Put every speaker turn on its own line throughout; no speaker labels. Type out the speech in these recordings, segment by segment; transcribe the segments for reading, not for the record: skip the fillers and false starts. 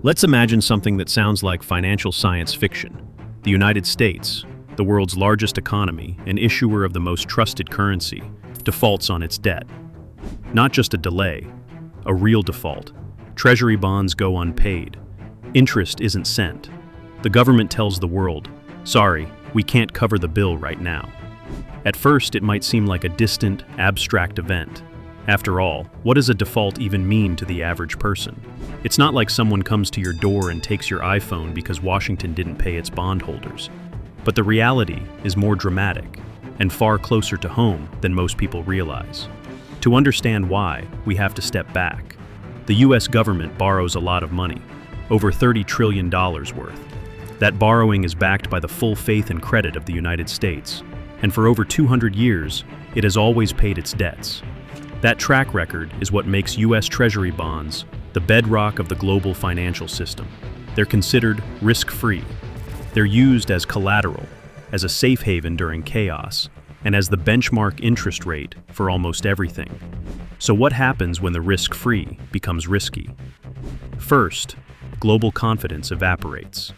Let's imagine something that sounds like financial science fiction. The United States, the world's largest economy and issuer of the most trusted currency, defaults on its debt. Not just a delay, a real default. Treasury bonds go unpaid. Interest isn't sent. The government tells the world, sorry, we can't cover the bill right now. At first, it might seem like a distant, abstract event. After all, what does a default even mean to the average person? It's not like someone comes to your door and takes your iPhone because Washington didn't pay its bondholders. But the reality is more dramatic and far closer to home than most people realize. To understand why, we have to step back. The US government borrows a lot of money, over $30 trillion worth. That borrowing is backed by the full faith and credit of the United States, and for over 200 years, it has always paid its debts. That track record is what makes US Treasury bonds the bedrock of the global financial system. They're considered risk-free. They're used as collateral, as a safe haven during chaos, and as the benchmark interest rate for almost everything. So what happens when the risk-free becomes risky? First, global confidence evaporates.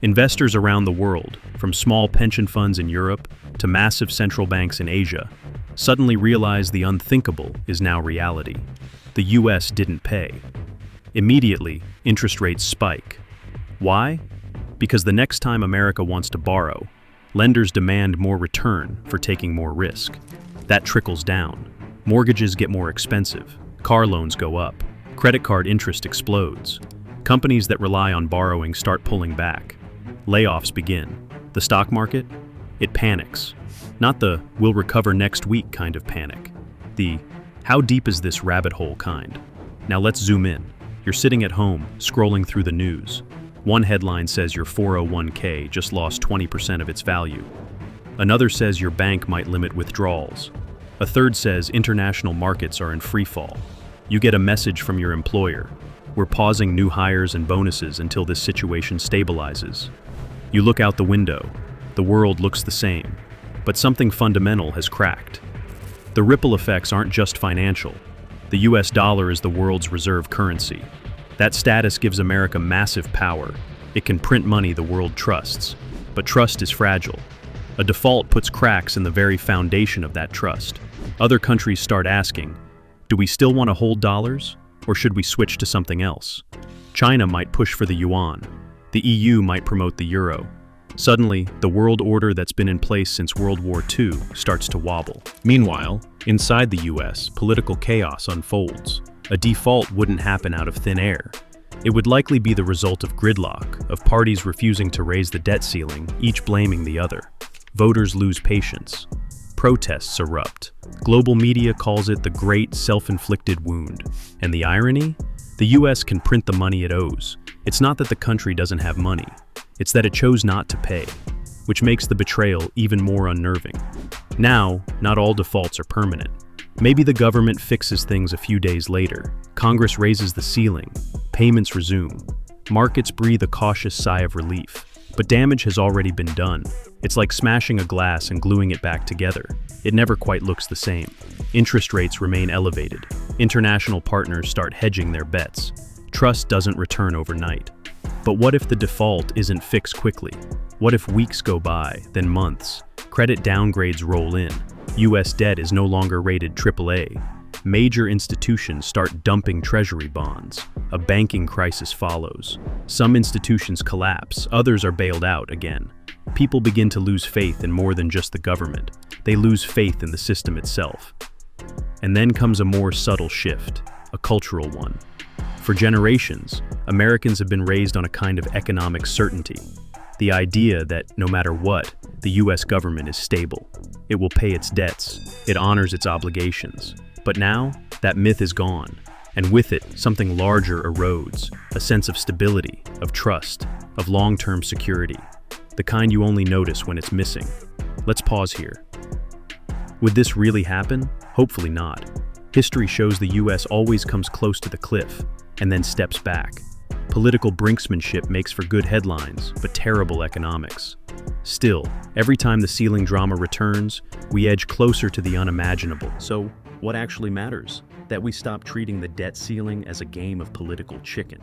Investors around the world, from small pension funds in Europe to massive central banks in Asia, suddenly realize the unthinkable is now reality. The US didn't pay. Immediately, interest rates spike. Why? Because the next time America wants to borrow, lenders demand more return for taking more risk. That trickles down. Mortgages get more expensive. Car loans go up. Credit card interest explodes. Companies that rely on borrowing start pulling back. Layoffs begin. The stock market? It panics. Not the "we'll recover next week" kind of panic. The "how deep is this rabbit hole" kind. Now let's zoom in. You're sitting at home, scrolling through the news. One headline says your 401k just lost 20% of its value. Another says your bank might limit withdrawals. A third says international markets are in free fall. You get a message from your employer. We're pausing new hires and bonuses until this situation stabilizes. You look out the window. The world looks the same. But something fundamental has cracked. The ripple effects aren't just financial. The US dollar is the world's reserve currency. That status gives America massive power. It can print money the world trusts. But trust is fragile. A default puts cracks in the very foundation of that trust. Other countries start asking, do we still want to hold dollars? Or should we switch to something else? China might push for the yuan. The EU might promote the euro. Suddenly, the world order that's been in place since World War II starts to wobble. Meanwhile, inside the US, political chaos unfolds. A default wouldn't happen out of thin air. It would likely be the result of gridlock, of parties refusing to raise the debt ceiling, each blaming the other. Voters lose patience. Protests erupt. Global media calls it the great self-inflicted wound. And the irony? The US can print the money it owes. It's not that the country doesn't have money. It's that it chose not to pay, which makes the betrayal even more unnerving. Now, not all defaults are permanent. Maybe the government fixes things a few days later. Congress raises the ceiling. Payments resume. Markets breathe a cautious sigh of relief. But damage has already been done. It's like smashing a glass and gluing it back together. It never quite looks the same. Interest rates remain elevated. International partners start hedging their bets. Trust doesn't return overnight. But what if the default isn't fixed quickly? What if weeks go by, then months? Credit downgrades roll in. US debt is no longer rated AAA. Major institutions start dumping treasury bonds. A banking crisis follows. Some institutions collapse, others are bailed out again. People begin to lose faith in more than just the government. They lose faith in the system itself. And then comes a more subtle shift, a cultural one. For generations, Americans have been raised on a kind of economic certainty. The idea that, no matter what, the US government is stable. It will pay its debts. It honors its obligations. But now, that myth is gone. And with it, something larger erodes. A sense of stability, of trust, of long-term security. The kind you only notice when it's missing. Let's pause here. Would this really happen? Hopefully not. History shows the US always comes close to the cliff, and then steps back. Political brinksmanship makes for good headlines, but terrible economics. Still, every time the ceiling drama returns, we edge closer to the unimaginable. So, what actually matters? That we stop treating the debt ceiling as a game of political chicken.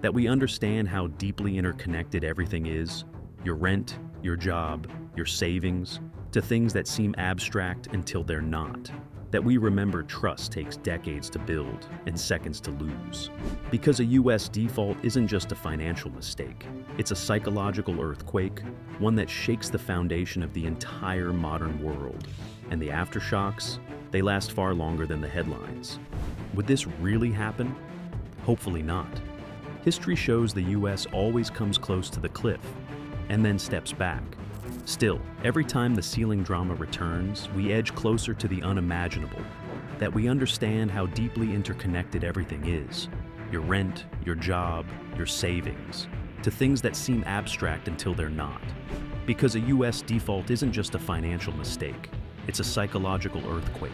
That we understand how deeply interconnected everything is, your rent, your job, your savings, to things that seem abstract until they're not. That we remember trust takes decades to build and seconds to lose. Because a US default isn't just a financial mistake, it's a psychological earthquake, one that shakes the foundation of the entire modern world. And the aftershocks, they last far longer than the headlines. Would this really happen? Hopefully not. History shows the US always comes close to the cliff and then steps back. Still, every time the ceiling drama returns, we edge closer to the unimaginable, that we understand how deeply interconnected everything is, your rent, your job, your savings, to things that seem abstract until they're not. Because a US default isn't just a financial mistake, it's a psychological earthquake.